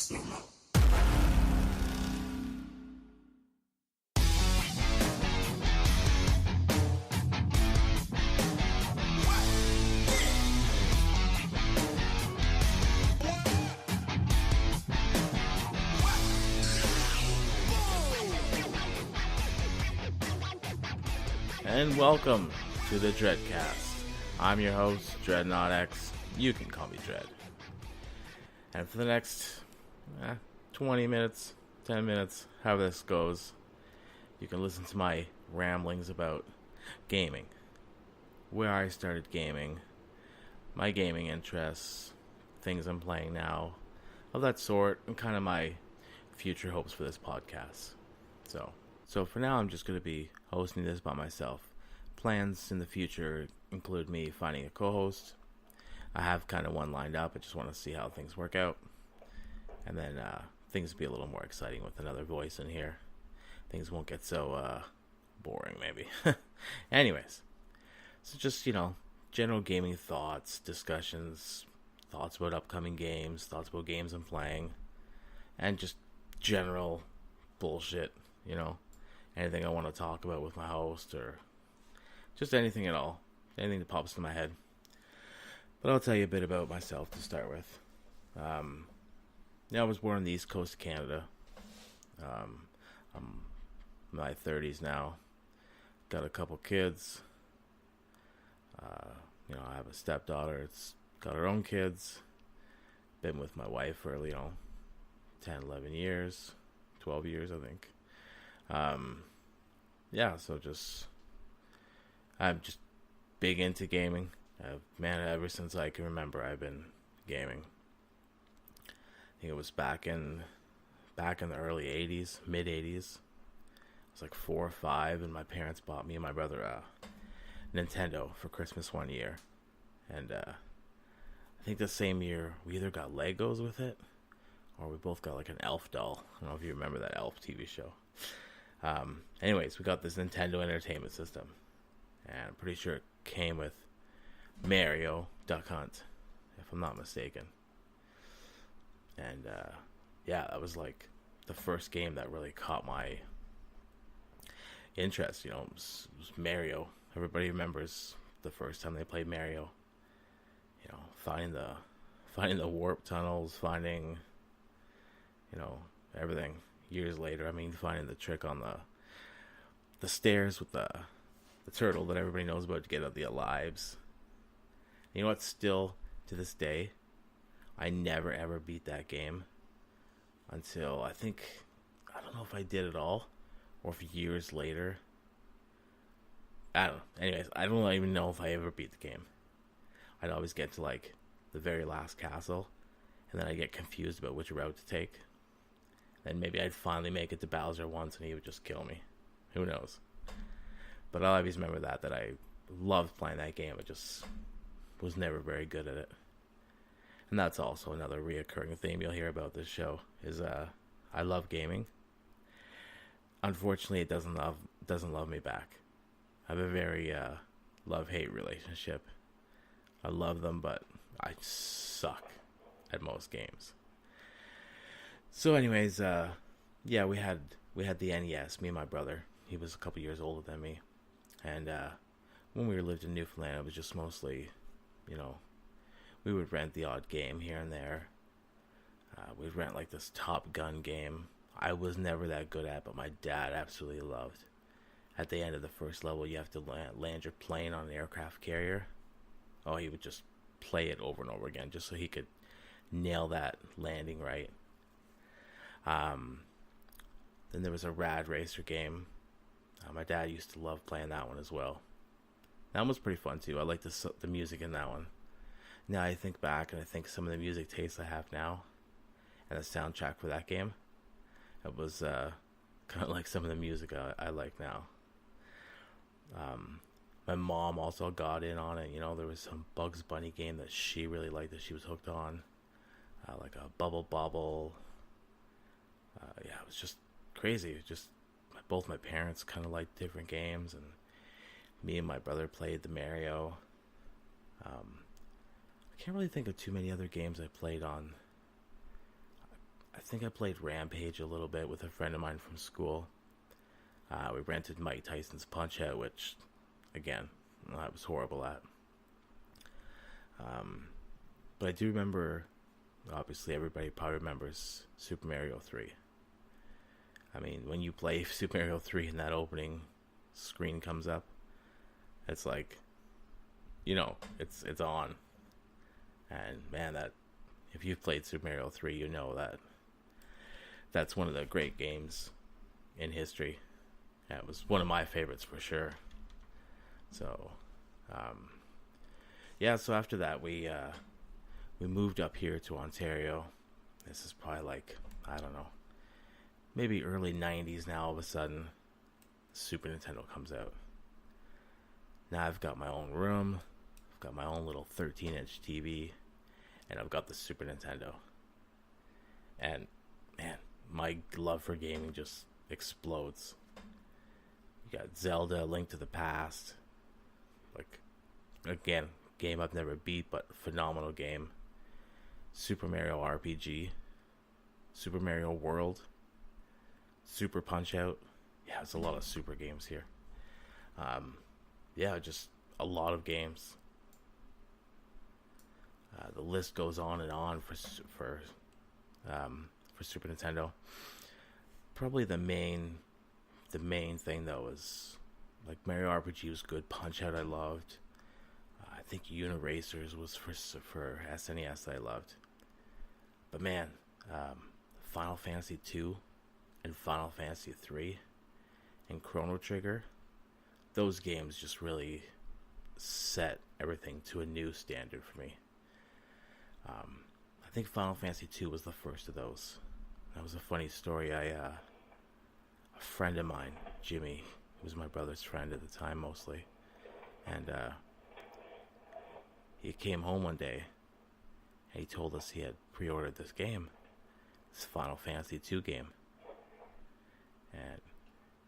And welcome to the DreadCast. I'm your host, DreadNotX. You can call me Dread. And for the next 20 minutes, 10 minutes, however this goes, you can listen to my ramblings about gaming. Where I started gaming, my gaming interests, things I'm playing now, of that sort, and kind of my future hopes for this podcast. So for now, I'm just going to be hosting this by myself. Plans in the future include me finding a co-host. I have kind of one lined up. I just want to see how things work out. And then things will be a little more exciting with another voice in here. Things won't get so boring, maybe. Anyways, so just, general gaming thoughts, discussions, thoughts about upcoming games, thoughts about games I'm playing, and just general bullshit, anything I want to talk about with my host, or just anything at all, anything that pops into my head. But I'll tell you a bit about myself to start with. I was born in the East Coast of Canada. I'm in my 30s now. Got a couple kids. I have a stepdaughter. It's got her own kids. Been with my wife for 10, 11 years, 12 years, I think. I'm just big into gaming. Ever since I can remember, I've been gaming. I think it was back in the early 80s, mid 80s. I was like 4 or 5, and my parents bought me and my brother a Nintendo for Christmas one year. And I think the same year we either got Legos with it, or we both got like an Elf doll. I don't know if you remember that Elf TV show. Anyways, we got this Nintendo Entertainment System, and I'm pretty sure it came with Mario Duck Hunt, if I'm not mistaken. And that was like the first game that really caught my interest. It was Mario. Everybody remembers the first time they played Mario. Finding the warp tunnels, finding everything. Years later, finding the trick on the stairs with the turtle that everybody knows about to get out the lives. You know what? Still to this day, I never ever beat that game until I don't know if I did at all, or if years later. I don't know. Anyways, I don't even know if I ever beat the game. I'd always get to like the very last castle, and then I'd get confused about which route to take. Then maybe I'd finally make it to Bowser once, and he would just kill me. Who knows? But I always remember that I loved playing that game. I just was never very good at it. And that's also another reoccurring theme you'll hear about this show, is I love gaming. Unfortunately, it doesn't love me back. I have a very love-hate relationship. I love them, but I suck at most games. So anyways, we had the NES, me and my brother. He was a couple years older than me. And when we lived in Newfoundland, it was just mostly, we would rent the odd game here and there. We'd rent like this Top Gun game. I was never that good at, but my dad absolutely loved. At the end of the first level, you have to land your plane on an aircraft carrier. Oh, he would just play it over and over again just so he could nail that landing right. Then there was a Rad Racer game. My dad used to love playing that one as well. That one was pretty fun too. I like the music in that one. Now I think back and I think some of the music tastes I have now, and the soundtrack for that game, it was kind of like some of the music I like now. My mom also got in on it. There was some Bugs Bunny game that she really liked, that she was hooked on, like a Bubble Bobble. It was just crazy. It was just both my parents kind of liked different games, and me and my brother played the Mario. I can't really think of too many other games I played on. I think I played Rampage a little bit with a friend of mine from school. We rented Mike Tyson's Punch-Out, which, again, I was horrible at. But I do remember, obviously everybody probably remembers Super Mario 3. I mean, when you play Super Mario 3 and that opening screen comes up, it's like, it's on. And man, that if you've played Super Mario 3, you know that's one of the great games in history. Yeah, it was one of my favorites for sure. So, so after that, we moved up here to Ontario. This is probably like, I don't know, maybe early 90s now. All of a sudden, Super Nintendo comes out. Now I've got my own room. I've got my own little 13-inch TV. And I've got the Super Nintendo. And, man, my love for gaming just explodes. You got Zelda, Link to the Past. Like, again, game I've never beat, but phenomenal game. Super Mario RPG. Super Mario World. Super Punch-Out. Yeah, there's a lot of super games here. Just a lot of games. The list goes on and on for Super Nintendo. Probably the main thing though is like Mario RPG was good. Punch-Out I loved. I think Uniracers was for SNES that I loved. But man, Final Fantasy 2 and Final Fantasy 3 and Chrono Trigger, those games just really set everything to a new standard for me. I think Final Fantasy 2 was the first of those. That was a funny story. A friend of mine, Jimmy, who was my brother's friend at the time mostly, and he came home one day and he told us he had pre-ordered this game, this Final Fantasy 2 game, and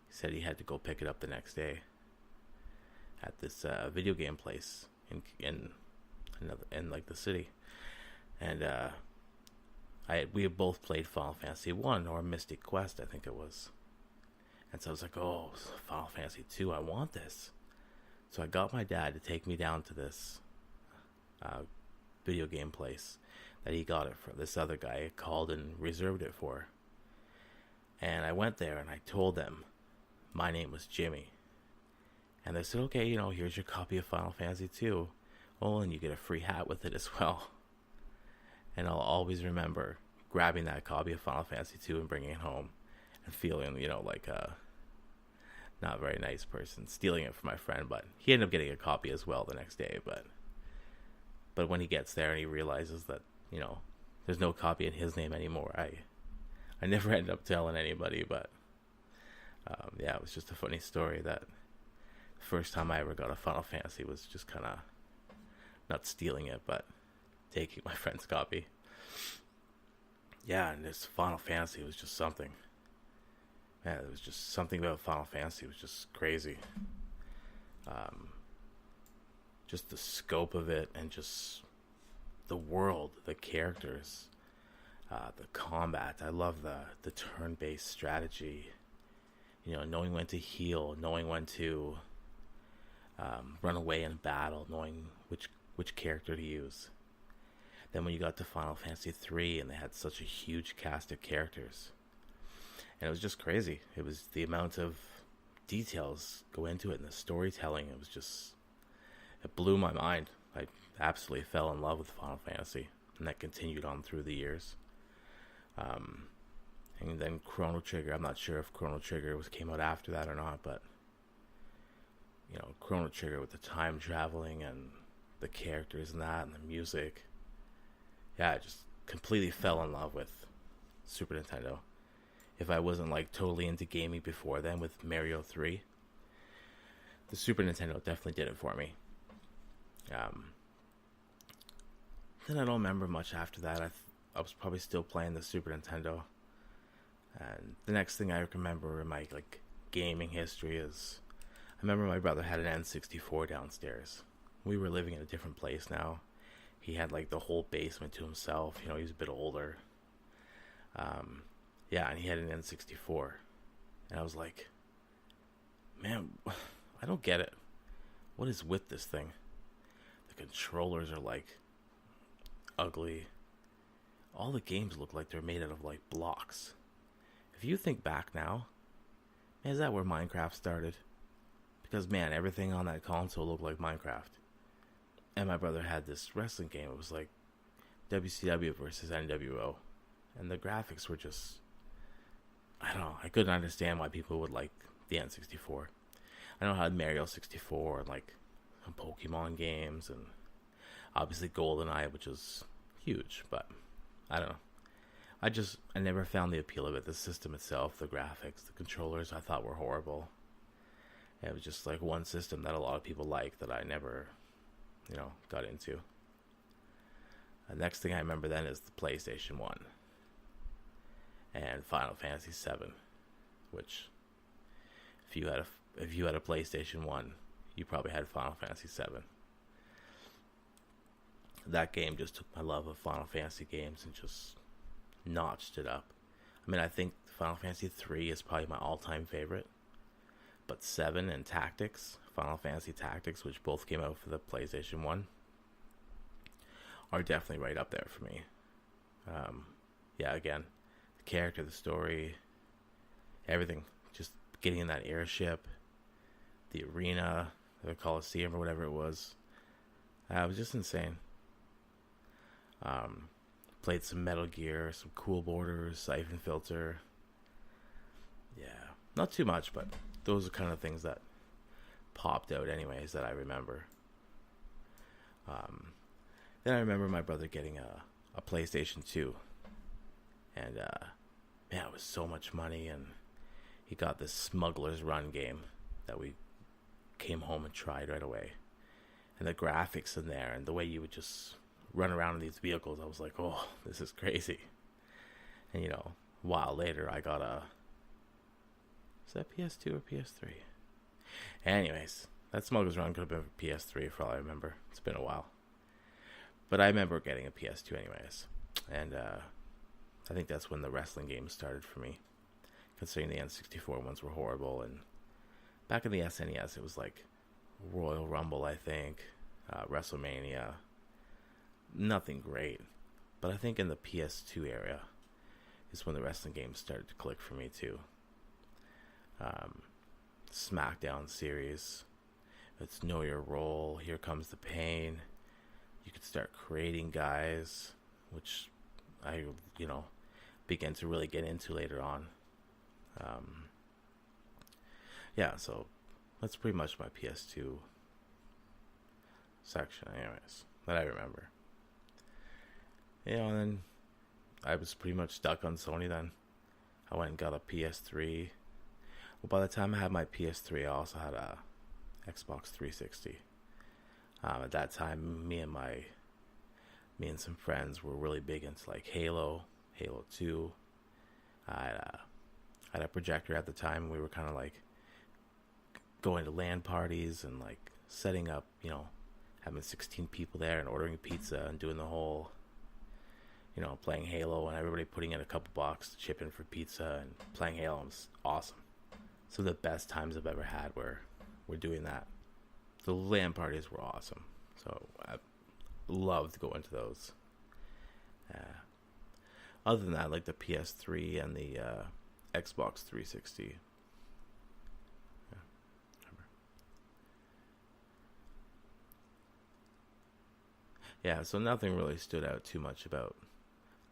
he said he had to go pick it up the next day at this video game place in like the city. And we had both played Final Fantasy 1 or Mystic Quest, I think it was. And so I was like, oh, Final Fantasy 2, I want this. So I got my dad to take me down to this video game place that he got it for. This other guy called and reserved it for. And I went there and I told them my name was Jimmy. And they said, okay, here's your copy of Final Fantasy 2. Oh, and you get a free hat with it as well. And I'll always remember grabbing that copy of Final Fantasy 2 and bringing it home and feeling, like a not very nice person, stealing it from my friend. But he ended up getting a copy as well the next day. But when he gets there and he realizes that, there's no copy in his name anymore, I never ended up telling anybody. But, it was just a funny story that the first time I ever got a Final Fantasy was just kind of not stealing it, but taking my friend's copy. Yeah, and this Final Fantasy was just something. Man, it was just something about Final Fantasy. It was just crazy. Just the scope of it and just the world, the characters, the combat. I love the turn-based strategy. Knowing when to heal, knowing when to run away in battle, knowing which character to use. Then when you got to Final Fantasy 3 and they had such a huge cast of characters, and it was just crazy. It was the amount of details go into it and the storytelling. It blew my mind. I absolutely fell in love with Final Fantasy, and that continued on through the years. And then Chrono Trigger. I'm not sure if Chrono Trigger came out after that or not, but Chrono Trigger with the time traveling and the characters and that and the music. Yeah, I just completely fell in love with Super Nintendo. If I wasn't totally into gaming before then with Mario 3, the Super Nintendo definitely did it for me. Then I don't remember much after that. I was probably still playing the Super Nintendo. And the next thing I remember in my gaming history is I remember my brother had an N64 downstairs. We were living in a different place now. He had the whole basement to himself. He was a bit older. Yeah, and he had an N64. And I was like, man, I don't get it. What is with this thing? The controllers are like ugly. All the games look like they're made out of like blocks. If you think back now, man, is that where Minecraft started? Because man, everything on that console looked like Minecraft. And my brother had this wrestling game. It was like WCW versus NWO. And the graphics were just, I don't know. I couldn't understand why people would like the N64. I know I had Mario 64 and like some Pokemon games and obviously GoldenEye, which is huge, but I don't know. I never found the appeal of it. The system itself, the graphics, the controllers, I thought were horrible. It was just like one system that a lot of people like that I never, got into. The next thing I remember then is the PlayStation 1 and Final Fantasy 7, which if you had a PlayStation 1, you probably had Final Fantasy 7. That game just took my love of Final Fantasy games and just notched it up. I mean, I think Final Fantasy 3 is probably my all-time favorite, but 7 and Tactics, Final Fantasy Tactics, which both came out for the PlayStation 1, are definitely right up there for me. Yeah, again, the character, the story, everything. Just getting in that airship, the arena, the Coliseum or whatever it was. It was just insane. Played some Metal Gear, some Cool Borders, Siphon Filter. Yeah, not too much, but those are kind of things that popped out anyways that I remember. Then I remember my brother getting a PlayStation 2. And, man, it was so much money. And he got this Smuggler's Run game that we came home and tried right away. And the graphics in there and the way you would just run around in these vehicles, I was like, oh, this is crazy. And, a while later, I got is that PS2 or PS3? Anyways, that Smuggler's Run could have been for PS3 for all I remember. It's been a while. But I remember getting a PS2 anyways. And I think that's when the wrestling games started for me. Considering the N64 ones were horrible. And back in the SNES, it was like Royal Rumble, I think. WrestleMania. Nothing great. But I think in the PS2 area is when the wrestling games started to click for me too. SmackDown series. It's Know Your Role. Here Comes the Pain. You could start creating guys, which I, began to really get into later on. Yeah, so that's pretty much my PS2 section anyways, that I remember. And then I was pretty much stuck on Sony then. I went and got a PS3. Well, by the time I had my PS3, I also had a Xbox 360. At that time, me and some friends were really big into like Halo 2. I had a projector at the time. We were kind of like going to LAN parties and like setting up, having 16 people there and ordering pizza and doing the whole, playing Halo and everybody putting in a couple bucks to chip in for pizza and playing Halo. It was awesome. So the best times I've ever had were doing that. The LAN parties were awesome. So I loved going to those. Other than that, like the PS3 and the Xbox 360. Yeah, so nothing really stood out too much about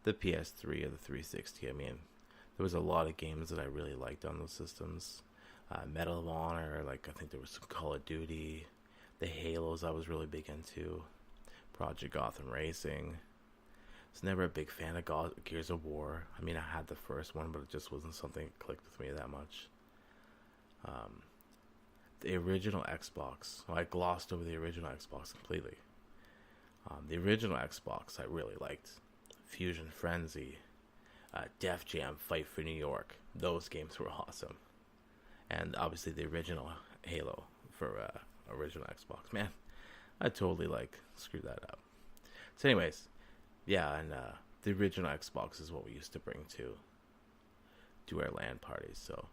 the PS3 or the 360. I mean, there was a lot of games that I really liked on those systems. Medal of Honor, like I think there was some Call of Duty. The Halos I was really big into. Project Gotham Racing. I was never a big fan of Gears of War. I mean, I had the first one, but it just wasn't something that clicked with me that much. The original Xbox, well, I glossed over the original Xbox completely. The original Xbox I really liked. Fusion Frenzy, Def Jam Fight for New York. Those games were awesome. And obviously the original Halo for original Xbox. Man, I totally screwed that up. So anyways, yeah, and the original Xbox is what we used to bring to our LAN parties. So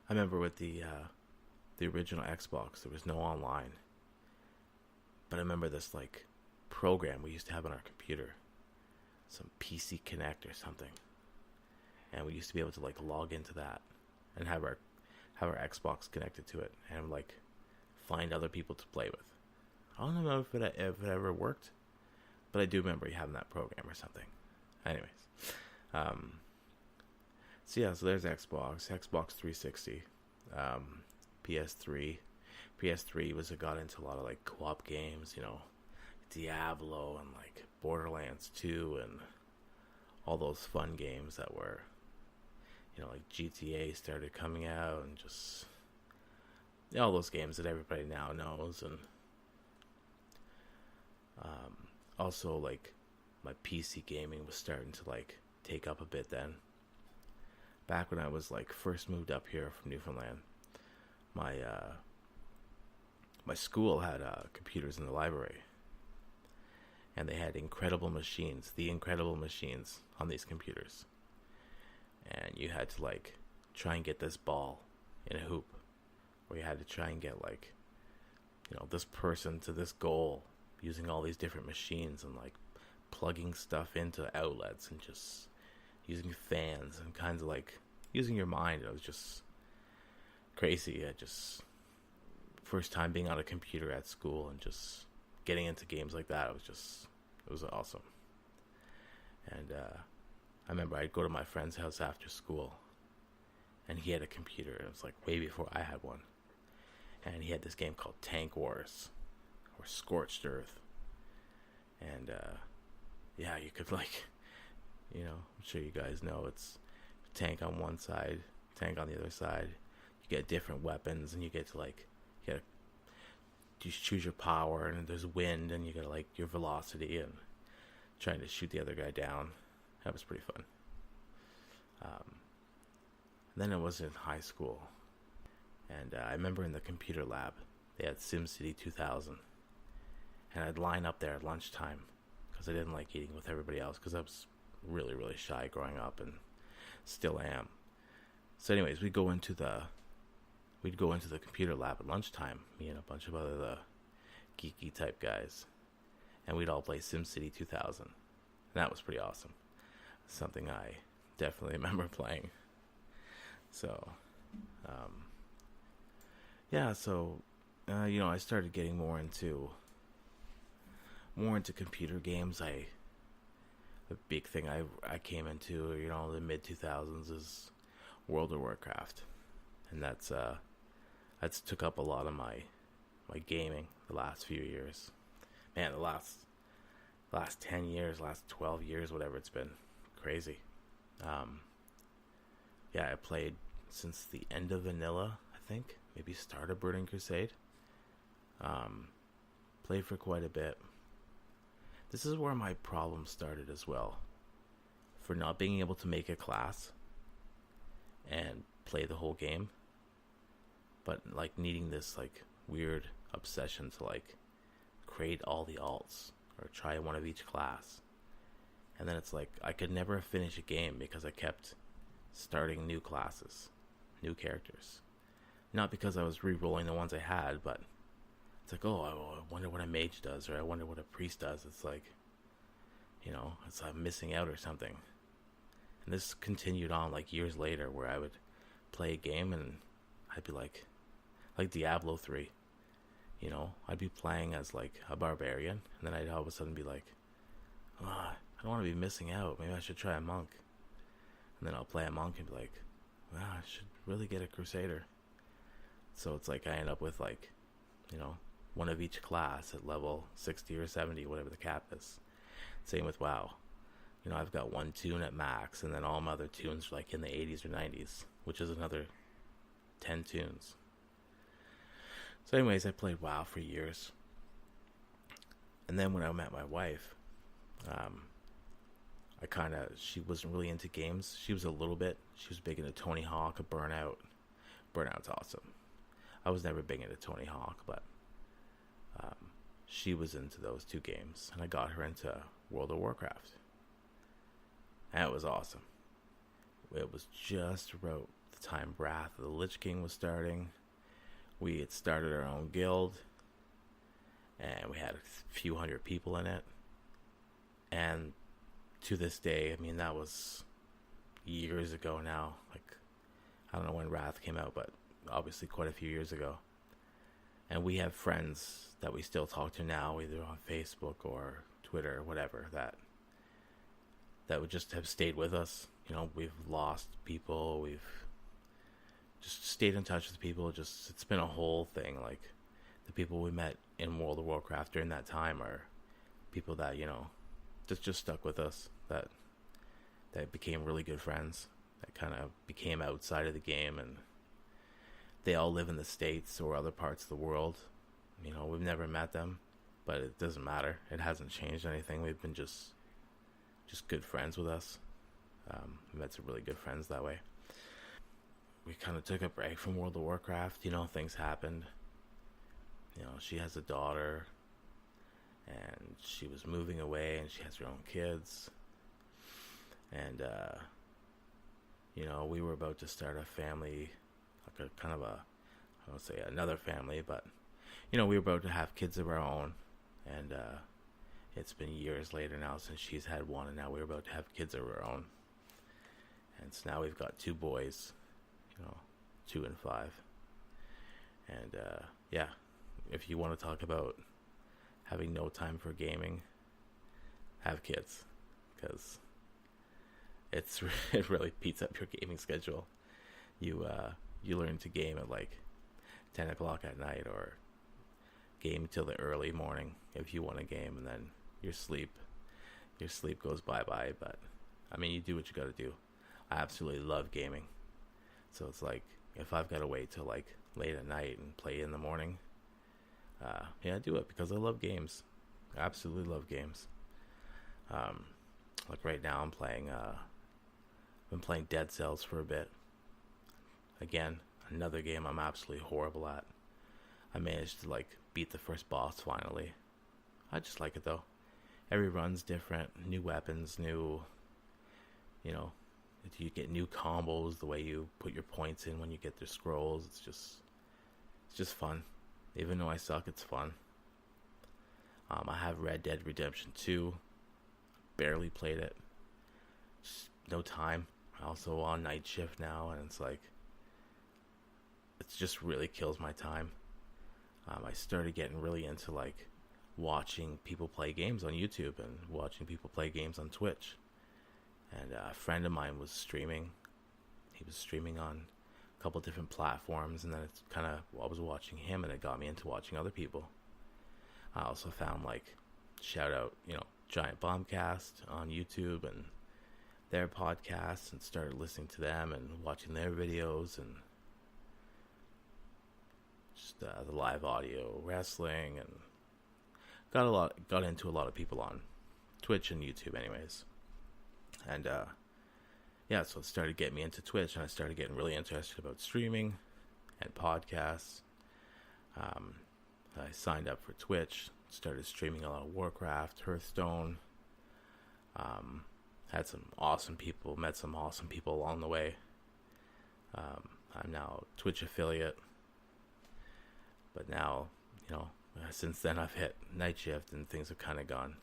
I remember with the original Xbox, there was no online. But I remember this like program we used to have on our computer, some PC Connect or something, and we used to be able to like log into that and have our Xbox connected to it and like find other people to play with. I don't know if it ever worked, but I do remember having that program or something. Anyways, so there's Xbox 360, PS3. PS3 got into a lot of like co-op games, Diablo and like Borderlands 2 and all those fun games that were, like GTA started coming out and just all those games that everybody now knows. And also like my PC gaming was starting to like take up a bit then. Back when I was like first moved up here from Newfoundland, my school had computers in the library, and they had the incredible machines on these computers, and you had to like try and get this ball in a hoop, or you had to try and get like this person to this goal using all these different machines and like plugging stuff into outlets and just using fans and kinds of like using your mind. It was just crazy. First time being on a computer at school and just getting into games like that, it was awesome. And I remember I'd go to my friend's house after school, and he had a computer. It was like way before I had one, and he had this game called Tank Wars or Scorched Earth. And you could like, I'm sure you guys know, it's tank on one side, tank on the other side. You get different weapons, and you get to like you choose your power, and there's wind, and you get like your velocity and trying to shoot the other guy down. That was pretty fun. Then I was in high school, and I remember in the computer lab they had SimCity 2000, and I'd line up there at lunchtime because I didn't like eating with everybody else because I was really, really shy growing up and still am. So anyways, we'd go into the computer lab at lunchtime, me and a bunch of other geeky type guys, and we'd all play SimCity 2000, and that was pretty awesome. Something I definitely remember playing. So I started getting more into computer games. The big thing I came into, the mid 2000s is World of Warcraft, and that's took up a lot of my gaming the last few years. Man, the last 10 years, last 12 years, whatever it's been, crazy. I played since the end of Vanilla, I think, maybe start of Burning Crusade. Played for quite a bit. This is where my problem started as well, for not being able to make a class and play the whole game, but like needing this like weird obsession to like create all the alts or try one of each class. And then it's like I could never finish a game because I kept starting new classes, new characters. Not because I was re-rolling the ones I had, but it's like, I wonder what a mage does, or I wonder what a priest does. It's like, it's like I'm missing out or something. And this continued on like years later, where I would play a game and I'd be like Diablo 3, I'd be playing as like a barbarian, and then I'd all of a sudden be like, I don't want to be missing out. Maybe I should try a monk. And then I'll play a monk and be like, I should really get a crusader. So it's like I end up with like, one of each class at level 60 or 70, whatever the cap is. Same with WoW. I've got one tune at max, and then all my other tunes are like in the 80s or 90s, which is another 10 tunes. So anyways, I played WoW for years. And then when I met my wife, she wasn't really into games. She was a little bit. She was big into Tony Hawk, Burnout. Burnout's awesome. I was never big into Tony Hawk, but she was into those two games, and I got her into World of Warcraft. And it was awesome. It was just about the time Wrath of the Lich King was starting. We had started our own guild, and we had a few hundred people in it. And to this day, I mean, that was years ago now. Like, I don't know when Wrath came out, but obviously quite a few years ago. And we have friends that we still talk to now, either on Facebook or Twitter or whatever, that would just have stayed with us. You know, we've lost people, we've just stayed in touch with people. It's been a whole thing. Like, the people we met in World of Warcraft during that time are people that, you know, just stuck with us, that became really good friends, that kind of became outside of the game, and they all live in the States or other parts of the world. You know, we've never met them, but it doesn't matter. It hasn't changed anything. We've been just good friends with us. We met some really good friends that way. We kind of took a break from World of Warcraft. You know, things happened. You know, she has a daughter, and she was moving away, and she has her own kids. And, you know, we were about to start a family, like a kind of a, I won't say another family, but, you know, we were about to have kids of our own. And, it's been years later now since she's had one, and now we're about to have kids of our own. And so now we've got two boys, you know, 2 and 5. And, yeah, if you want to talk about having no time for gaming, have kids, because it really beats up your gaming schedule. You learn to game at like 10 o'clock at night, or game till the early morning if you want to game, and then your sleep goes bye-bye. But I mean, you do what you got to do. I absolutely love gaming, so it's like, if I've got to wait till like late at night and play in the morning, yeah, I do it because I love games. I absolutely love games. Like right now, I've been playing Dead Cells for a bit. Again, another game I'm absolutely horrible at. I managed to like beat the first boss finally. I just like it though. Every run's different, new weapons, new, you know, you get new combos, the way you put your points in when you get the scrolls. It's just fun. Even though I suck, it's fun. I have Red Dead Redemption 2. Barely played it. Just no time. Also on night shift now, and it's like, it just really kills my time. I started getting really into like watching people play games on YouTube and watching people play games on Twitch. And a friend of mine was streaming. He was streaming on a couple different platforms, and then it's kind of, I was watching him, and it got me into watching other people. I also found, like, shout out, you know, Giant Bombcast on YouTube and their podcasts, and started listening to them and watching their videos, and just the live audio wrestling, and got into a lot of people on Twitch and YouTube anyways. And yeah, so it started getting me into Twitch, and I started getting really interested about streaming and podcasts. I signed up for Twitch, started streaming a lot of Warcraft, Hearthstone. Had some awesome people, met some awesome people along the way. I'm now a Twitch affiliate, but now, you know, since then I've hit night shift and things have kind of gone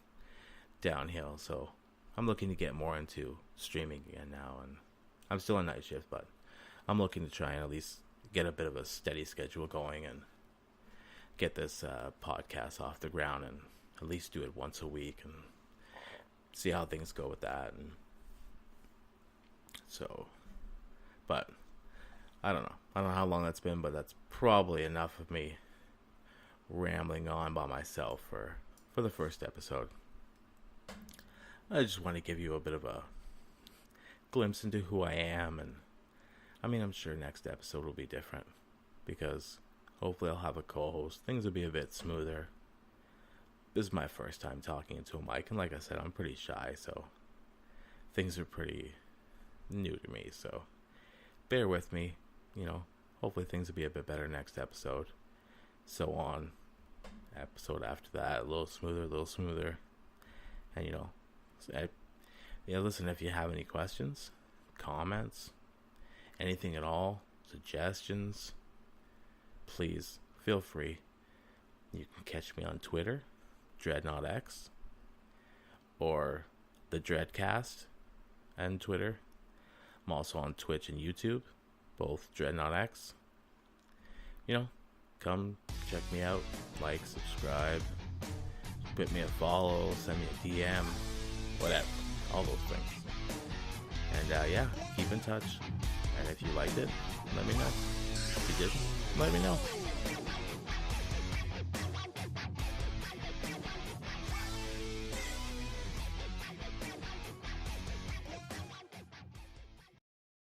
downhill. So I'm looking to get more into streaming again now, and I'm still on night shift, but I'm looking to try and at least get a bit of a steady schedule going and get this podcast off the ground, and at least do it once a week and see how things go with that. And so, but I don't know how long that's been, but that's probably enough of me rambling on by myself for the first episode. I just want to give you a bit of a glimpse into who I am, and I mean, I'm sure next episode will be different, because hopefully I'll have a co-host. Things will be a bit smoother. This is my first time talking into a mic, and like I said, I'm pretty shy, so things are pretty new to me, so bear with me. You know, hopefully things will be a bit better next episode. So on. Episode after that, a little smoother. And listen, if you have any questions, comments, anything at all, suggestions, please feel free. You can catch me on Twitter, DreadNotX, or the DreadCast and Twitter. I'm also on Twitch and YouTube, both DreadNotX. Come check me out, like, subscribe, put me a follow, send me a DM, whatever, all those things. And keep in touch. And if you liked it, let me know. If you didn't, let me know.